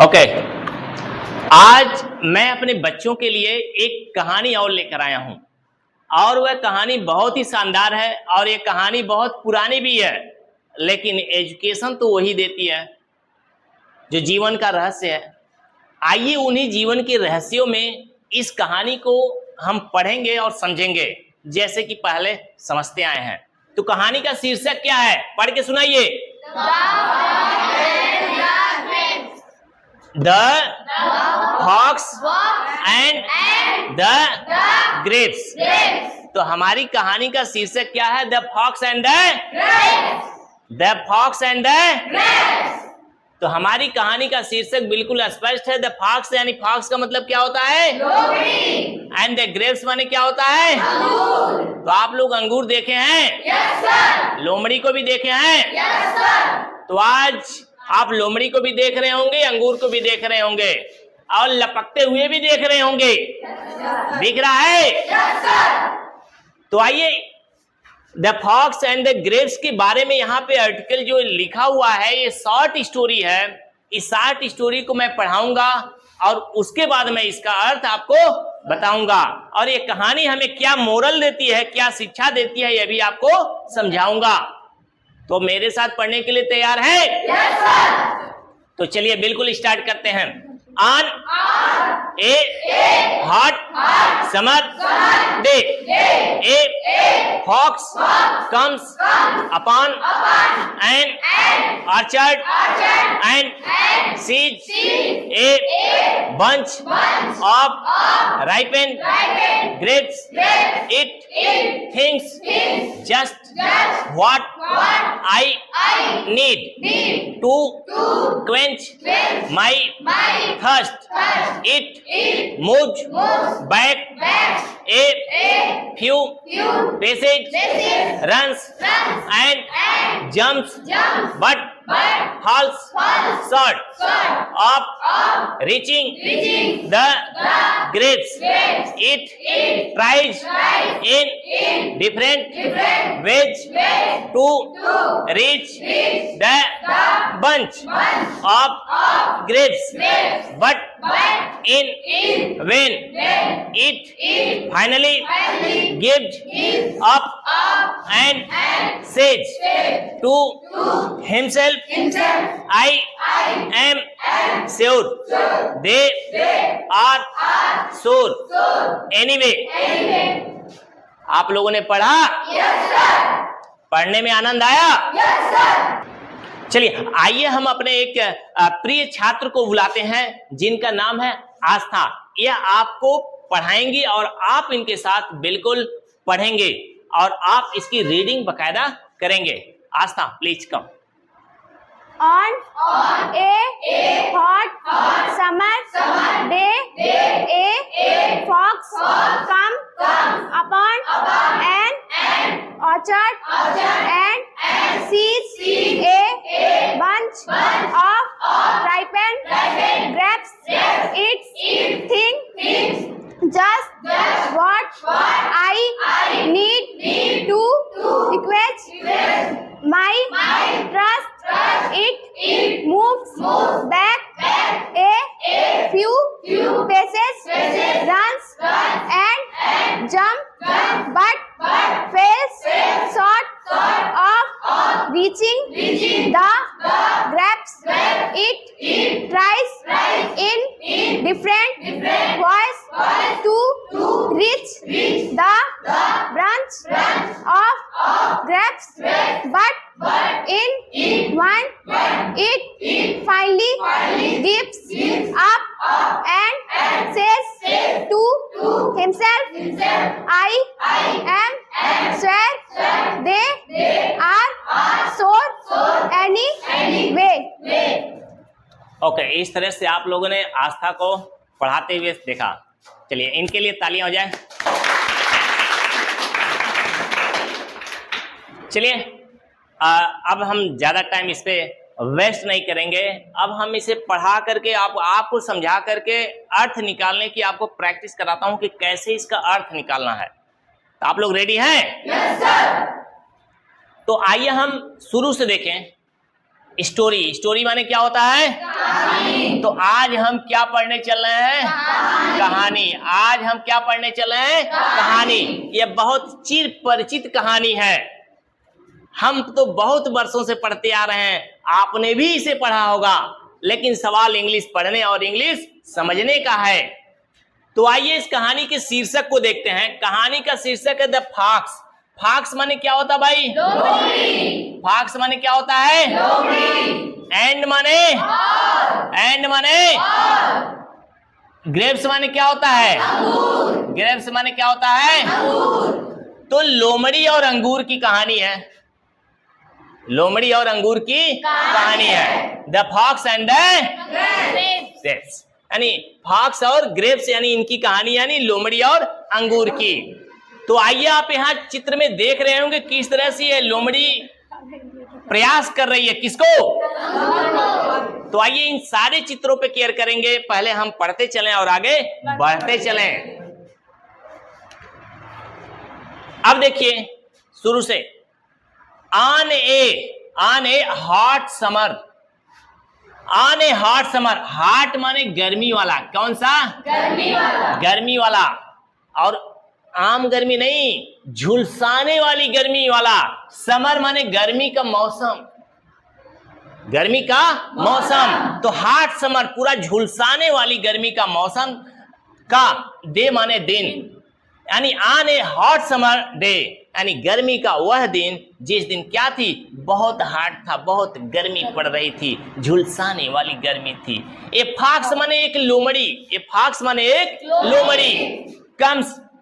Okay, आज मैं अपने बच्चों के लिए एक कहानी और लेकर आया हूं और वह कहानी बहुत ही शानदार है और ये कहानी बहुत पुरानी भी है, लेकिन एजुकेशन तो वही देती है जो जीवन का रहस्य है। आइए उन्हीं जीवन के रहस्यों में इस कहानी को हम पढ़ेंगे और समझेंगे, जैसे कि पहले समझते आए हैं। तो कहानी का शीर्षक क्या है, पढ़ के सुनाइए। The Fox and the Grapes। तो हमारी कहानी का शीर्षक क्या है? The Fox and the Grapes। The Fox and the Grapes। तो हमारी कहानी का शीर्षक बिल्कुल स्पष्ट है। The Fox यानी फॉक्स का मतलब क्या होता है? लोमड़ी। And the Grapes माने क्या होता है? अंगूर। तो आप लोग अंगूर देखे हैं? Yes, sir। लोमड़ी को भी देखे हैं? Yes, sir। तो आज आप लोमड़ी को भी देख रहे होंगे, अंगूर को भी देख रहे होंगे और लपकते हुए भी देख रहे होंगे। दिख रहा है? Yes, sir। तो आइए the fox and the grapes के बारे में यहाँ पे आर्टिकल जो लिखा हुआ है, ये शॉर्ट स्टोरी है। इस शॉर्ट स्टोरी को मैं पढ़ाऊंगा और उसके बाद मैं इसका अर्थ आपको बताऊंगा और ये कहानी हमें क्या मोरल देती है, क्या शिक्षा देती है, यह भी आपको समझाऊंगा। तो मेरे साथ पढ़ने के लिए तैयार है? Yes, sir। तो चलिए बिल्कुल स्टार्ट करते हैं। On a hot summer day a fox comes upon an orchard and sees a bunch of ripened grapes. It thinks just what I need to quench my thirst। It moves back a few paces, runs and jumps, but falls short of reaching the grapes। It tries in different ways to reach the bunch of grapes, but in vain। It finally gives up and says to himself, I am sure they are sure anyway। आप लोगों ने पढ़ा? Yes, sir। पढ़ने में आनंद आया? Yes, sir। चलिए आइए हम अपने एक प्रिय छात्र को बुलाते हैं जिनका नाम है आस्था। यह आपको पढ़ाएंगी और आप इनके साथ बिल्कुल पढ़ेंगे और आप इसकी रीडिंग बकायदा करेंगे। Aastha please come. On a hot summer day, a fox comes upon an orchard and sees a bunch of ripened grapes। It thinks just what I need to quench my thirst। It moves back a few paces, runs and jumps, but falls short of reaching the grapes। It tries in different ways to reach the branch of grapes, but in one it finally gives up and says to himself, I am sure they are sure anyway। Okay, इस तरह से आप लोगों ने आस्था को पढ़ाते हुए देखा। चलिए इनके लिए तालियां हो जाए। चलिए अब हम ज्यादा टाइम इस पे वेस्ट नहीं करेंगे। अब हम इसे पढ़ा करके आपको समझा करके अर्थ निकालने की आपको प्रैक्टिस कराता हूं कि कैसे इसका अर्थ निकालना है। तो आप लोग रेडी हैं? Yes sir. तो आइए हम शुरू से देखें। स्टोरी, स्टोरी माने क्या होता है? कहानी। तो आज हम क्या पढ़ने चल रहे हैं? कहानी। आज हम क्या पढ़ने चल रहे हैं? कहानी। ये बहुत चिर परिचित कहानी है, हम तो बहुत वर्षों से पढ़ते आ रहे हैं, आपने भी इसे पढ़ा होगा, लेकिन सवाल इंग्लिश पढ़ने और इंग्लिश समझने का है। तो आइए इस कहानी के शीर्षक को देखते हैं। कहानी का शीर्षक है द फॉक्स। फॉक्स माने क्या होता है भाई? लोमड़ी। फॉक्स माने क्या होता है? लोमड़ी। एंड माने? एंड माने? ग्रेप्स माने क्या होता है? अंगूर। ग्रेप्स माने क्या होता है? अंगूर। तो लोमड़ी और अंगूर की कहानी है। लोमड़ी और अंगूर की कहानी है। The fox and the grapes, यानी फॉक्स और ग्रेप्स, यानी इनकी कहानी, यानी लोमड़ी और अंगूर की। तो आइए आप यहाँ चित्र में देख रहे होंगे किस तरह से ये लोमड़ी प्रयास कर रही है, किसको? तो आइए इन सारे चित्रों पे केयर करेंगे। पहले हम पढ़ते चलें और आगे बढ़ते चलें। अब देखिए शुरू से, on a hot summer, on a hot summer. Hot माने गर्मी वाला, कौन सा? गर्मी वाला। गर्मी वाला, और आम गर्मी नहीं, झुलसाने वाली गर्मी वाला। समर माने गर्मी का मौसम, गर्मी का मौसम। तो हॉट समर पूरा झुलसाने वाली गर्मी का मौसम का डे माने दिन, यानी on a hot summer day, यानी गर्मी का वह दिन जिस दिन क्या थी? बहुत हॉट था, बहुत गर्मी पड़ रही थी, झुलसाने वाली गर्मी थी। ए फॉक्स माने एक लोमड़ी, ए फॉक्स माने एक लोमड़ी।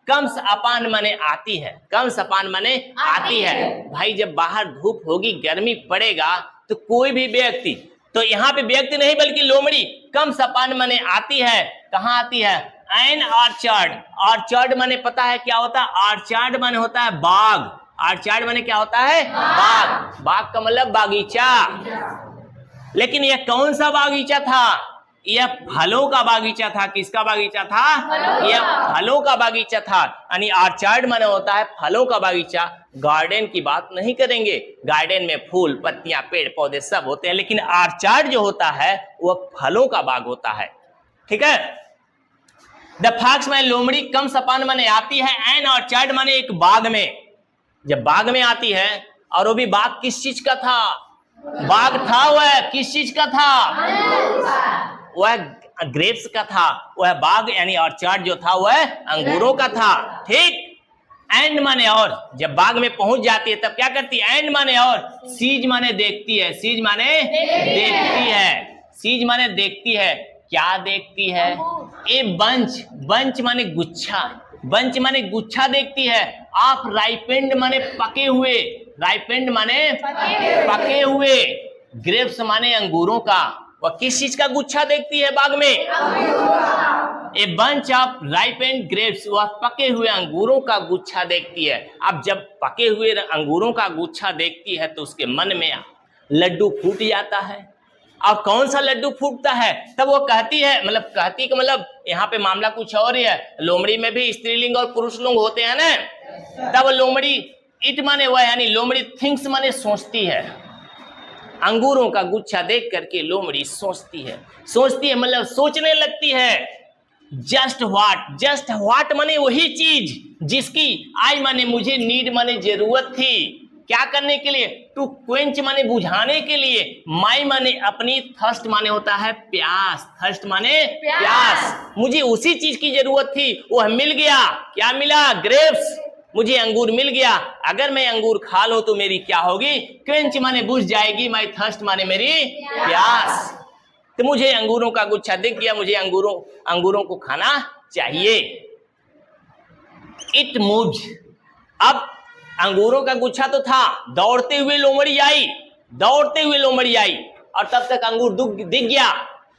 कम्स अपान माने आती है, कम्स अपान माने आती है। भाई जब बाहर धूप होगी, गर्मी पड़ेगा, तो कोई भी व्यक्ति, तो यहाँ पे व्यक्ति नहीं बल्कि लोमड़ी, कम्स अपान माने आती है। कहाँ आती है? N orchard. ऑर्चर्ड माने पता है क्या होता है? ऑर्चर्ड माने होता है बाग। ऑर्चर्ड माने क्या होता है? बाग। बाग का मतलब बागीचा। लेकिन यह कौन सा बागीचा था? यह फलों का बागीचा था। किसका बागीचा था? यह फलों का बागीचा था, यानी ऑर्चर्ड माने होता है फलों का बागीचा। गार्डन की बात नहीं करेंगे, गार्डन में फूल, पत्तियां, पेड़ पौधे सब होते हैं, लेकिन ऑर्चर्ड जो होता है वह फलों का बाग होता है। ठीक है। द फॉक्स माने लोमड़ी, कम सपान माने आती है, एन ऑर्चर्ड माने एक बाग में। जब बाग में आती है, और वो भी बाग किस चीज का था? बाग था वह किस चीज का था? वह ग्रेप्स का था। वह बाग यानी ऑर्चर्ड जो था वह अंगूरों का था। ठीक। एंड माने और, जब बाग में पहुंच जाती है तब क्या करती है? एंड माने और, सीज माने देखती है, सीज माने देखती है, सीज माने देखती है। क्या देखती है? ए बंच माने गुच्छा, बंच माने गुच्छा देखती है। ऑफ राइपेंड माने पके हुए, राइपेंड माने पके हुए। ग्रेप्स माने अंगूरों का। वह किस चीज का गुच्छा देखती है बाग में? ए बंच ऑफ राइपेंड ग्रेप्स, वह पके हुए अंगूरों का गुच्छा देखती है। अब जब पके हुए अंगूरों का गुच्छा देखती है तो उसके मन में लड्डू फूट जाता है। अब कौन सा लड्डू फूटता है? तब वो कहती है, मतलब कहती कि मतलब यहाँ पे मामला कुछ और ही है। लोमड़ी में भी स्त्रीलिंग और पुरुष लिंग होते हैं ना। तब लोमड़ी, इट माने वह, यानी लोमड़ी थिंक्स माने सोचती है। अंगूरों का गुच्छा देख करके लोमड़ी सोचती है, सोचती है मतलब सोचने लगती है। जस्ट व्हाट माने वही चीज जिसकी आई माने मुझे, नीड माने जरूरत थी। क्या करने के लिए? टू क्वेंच माने बुझाने के लिए, माई माने अपनी, थर्स्ट माने होता है प्यास, थर्स्ट माने प्यास। मुझे उसी चीज की जरूरत थी, वह मिल गया। क्या मिला? ग्रेप्स। मुझे अंगूर मिल गया। अगर मैं अंगूर खा लूं तो मेरी क्या होगी? क्वेंच माने बुझ जाएगी, माई थर्स्ट माने मेरी प्यास। तो मुझे अंगूरों का गुच्छा दिख गया, मुझे अंगूरों को खाना चाहिए। It moves. अब अंगूरों का गुच्छा तो था, दौड़ते हुए लोमड़ी आई, दौड़ते हुए लोमड़ी आई, और तब तक अंगूर दिख गया।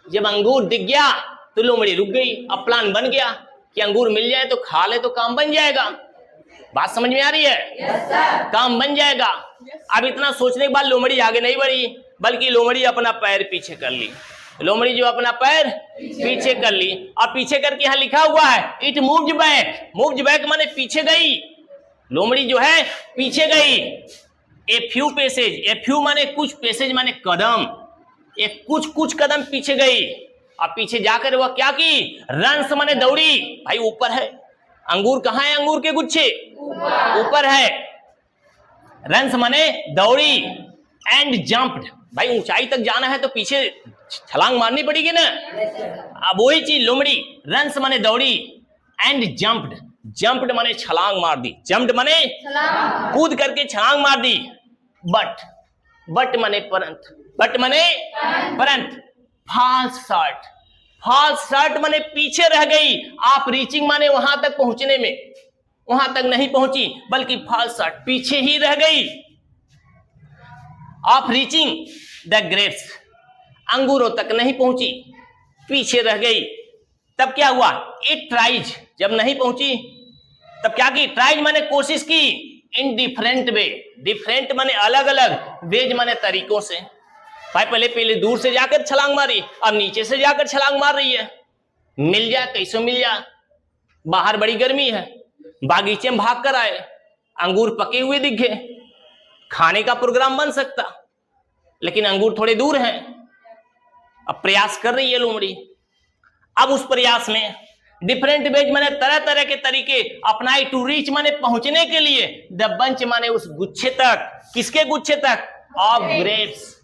जब अंगूर दिख गया तो लोमड़ी रुक गई। अब प्लान बन गया कि अंगूर मिल जाए तो खा ले तो काम बन जाएगा। बात समझ में आ रही है? yes, sir. काम बन जाएगा। अब इतना सोचने के बाद लोमड़ी आगे नहीं बढ़ी, बल्कि लोमड़ी अपना पैर पीछे कर ली। लोमड़ी जो अपना पैर पीछे कर ली, और पीछे करके यहाँ लिखा हुआ है it moved back. Moved back माने पीछे गई। लोमड़ी जो है पीछे गई। A few passage, a few माने कुछ, पेसेज माने कदम। एक कुछ कदम पीछे गई। अब पीछे जाकर वह क्या की, रन्स माने दौड़ी। भाई ऊपर है अंगूर, कहाँ है अंगूर के गुच्छे, ऊपर है। रन्स माने दौड़ी एंड जंप्ड, भाई ऊंचाई तक जाना है तो पीछे छलांग मारनी पड़ेगी ना। अब वही चीज लोमड़ी, रन्स माने दौड़ी एंड जंप्ड, जंप्ड माने छलांग मार दी, जंप्ड माने कूद करके छलांग मार दी। बट माने परंतु, बट माने परंतु, फॉल्स शॉर्ट, फॉल्स शॉर्ट माने पीछे रह गई। आप रीचिंग माने वहां तक पहुंचने में, वहां तक नहीं पहुंची बल्कि फॉल्स शॉर्ट, पीछे ही रह गई। ऑफ रीचिंग द ग्रेप्स, अंगूरों तक नहीं पहुंची, पीछे रह गई। तब क्या हुआ, इट ट्राइज, जब नहीं पहुंची तब क्या की, ट्राइज माने कोशिश की, इन डिफरेंट वे, डिफरेंट माने अलग अलग, वेज माने तरीकों से। भाई पहले दूर से जाकर छलांग मारी, अब नीचे से जाकर छलांग मार रही है। मिल जाए कैसे मिल जाए, बाहर बड़ी गर्मी है, बागीचे में भाग कर आए, अंगूर पके हुए दिखे, खाने का प्रोग्राम बन सकता, लेकिन अंगूर थोड़े दूर हैं। अब प्रयास कर रही है लोमड़ी। अब उस प्रयास में डिफरेंट वेज माने तरह तरह के तरीके अपनाई, टू रीच माने पहुंचने के लिए, द बंच माने उस गुच्छे तक, किसके गुच्छे तक, ऑफ ग्रेप्स,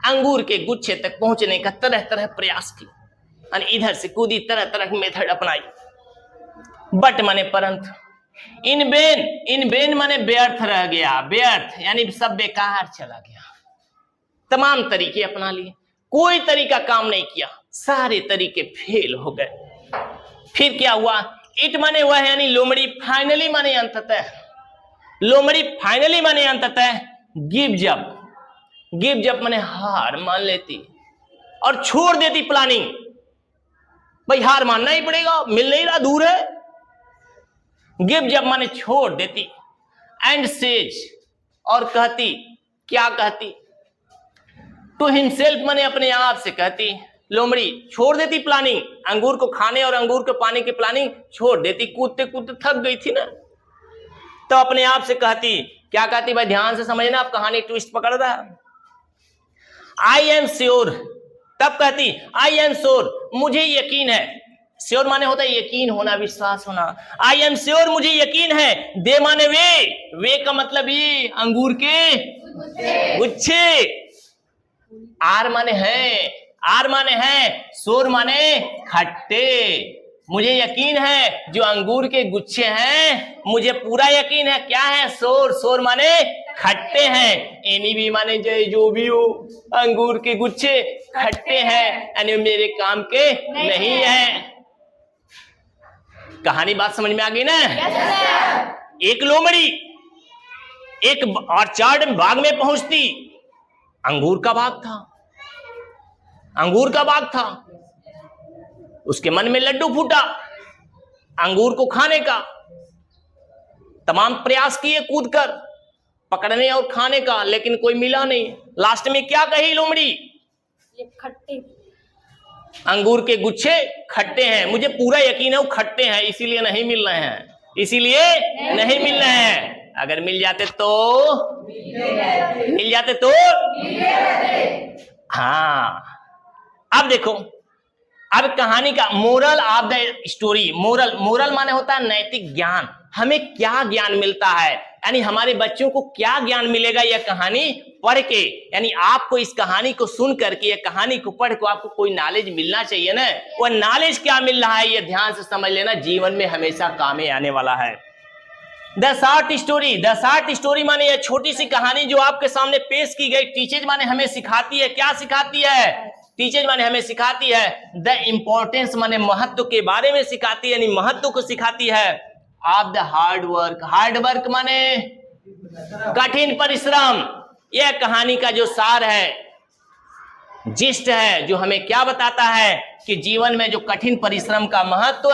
अंगूर के गुच्छे तक पहुंचने का तरह तरह प्रयास की, और इधर से कूदी, तरह तरह की मेथड अपनाई। बट माने परंतु, इन बेन माने व्यर्थ रह गया, व्यर्थ यानी सब बेकार चला गया। तमाम तरीके अपना लिए, कोई तरीका काम नहीं किया, सारे तरीके फेल हो गए। फिर क्या हुआ, इट माने वह यानी लोमड़ी, फाइनली माने अंततः, लोमड़ी फाइनली माने अंततः, गिव जब माने हार मान लेती और छोड़ देती प्लानिंग। भाई हार मानना ही पड़ेगा, मिल नहीं रहा, दूर है। गिव जब माने छोड़ देती, एंड सेज, और कहती, क्या कहती, टू हिमसेल्फ माने अपने आप से कहती, लोमड़ी छोड़ देती प्लानिंग, अंगूर को खाने और अंगूर को पाने की प्लानिंग छोड़ देती, कूदते कूदते थक गई थी ना, तो अपने आप से कहती, क्या कहती भाई ध्यान से समझना, आप कहानी ट्विस्ट पकड़ रहा है। आई एम श्योर, तब कहती आई एम श्योर, मुझे यकीन है, श्योर माने होता है यकीन होना, विश्वास होना। आई एम श्योर, मुझे यकीन है, दे माने वे का मतलब ये अंगूर के गुच्छे, आर माने है, शोर माने खट्टे, मुझे यकीन है जो अंगूर के गुच्छे हैं, मुझे पूरा यकीन है, क्या है, शोर माने खट्टे हैं, एनी भी माने जो भी हो, अंगूर के गुच्छे खट्टे हैं, यानी मेरे काम के नहीं है। कहानी बात समझ में आ गई ना? एक लोमड़ी एक ऑर्चार्ड बाग में पहुंचती, अंगूर का बाग था, उसके मन में लड्डू फूटा अंगूर को खाने का। तमाम प्रयास किए कूदकर पकड़ने और खाने का, लेकिन कोई मिला नहीं। लास्ट में क्या कही लोमड़ी, ये खट्टे, अंगूर के गुच्छे खट्टे हैं, मुझे पूरा यकीन है वो खट्टे हैं, इसीलिए नहीं मिल रहे हैं, अगर मिल जाते तो हाँ। अब देखो, अब कहानी का moral of the story, moral माने होता है नैतिक ज्ञान, हमें क्या ज्ञान मिलता है, यानी हमारे बच्चों को क्या ज्ञान मिलेगा यह कहानी पढ़ के। यानी आपको इस कहानी को सुन करके, यह कहानी को पढ़ के आपको कोई नॉलेज मिलना चाहिए ना, वह नॉलेज क्या मिल रहा है, यह ध्यान से समझ लेना, जीवन में हमेशा काम में आने वाला है। द शॉर्ट स्टोरी माने यह छोटी सी कहानी जो आपके सामने पेश की गई, टीचर्स माने हमें सिखाती है, क्या सिखाती है, टीचर्स माने हमें सिखाती है, द इंपॉर्टेंस माने महत्व के बारे में सिखाती है, यानी महत्व को सिखाती है, ऑफ द हार्ड वर्क माने कठिन परिश्रम। यह कहानी का जो सार है, जिस्ट है, जो हमें क्या बताता है कि जीवन में जो कठिन परिश्रम का महत्व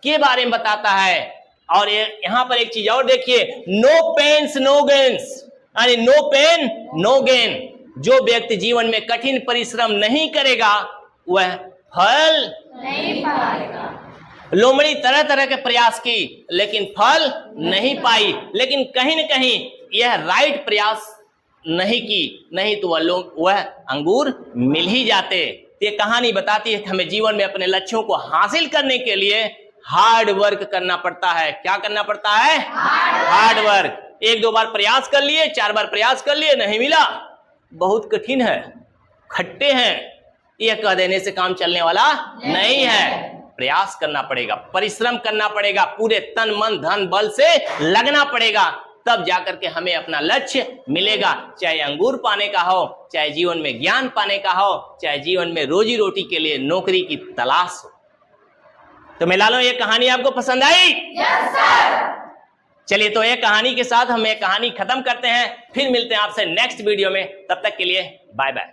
के बारे में बताता है। और यहां पर एक चीज और देखिए, नो पेन्स नो गेन्स, यानी नो पेन नो गेन। जो व्यक्ति जीवन में कठिन परिश्रम नहीं करेगा वह फल नहीं पाएगा। लोमड़ी तरह तरह के प्रयास की लेकिन फल नहीं पाई, लेकिन कहीं न कहीं यह राइट प्रयास नहीं की, नहीं तो वह अंगूर मिल ही जाते। ये कहानी बताती है कि हमें जीवन में अपने लक्ष्यों को हासिल करने के लिए हार्ड वर्क करना पड़ता है। क्या करना पड़ता है? Hard work. 1-2 बार प्रयास कर लिए, 4 बार प्रयास कर लिए, नहीं मिला, बहुत कठिन है, खट्टे हैं, यह कह देने से काम चलने वाला नहीं है। प्रयास करना पड़ेगा, परिश्रम करना पड़ेगा, पूरे तन मन धन बल से लगना पड़ेगा, तब जाकर के हमें अपना लक्ष्य मिलेगा। चाहे अंगूर पाने का हो, चाहे जीवन में ज्ञान पाने का हो, चाहे जीवन में रोजी रोटी के लिए नौकरी की तलाश हो। तो मैं लालो, ये कहानी आपको पसंद आई? Yes sir. चलिए, तो ये कहानी के साथ हम ये कहानी खत्म करते हैं, फिर मिलते हैं आपसे नेक्स्ट वीडियो में। तब तक के लिए बाय बाय।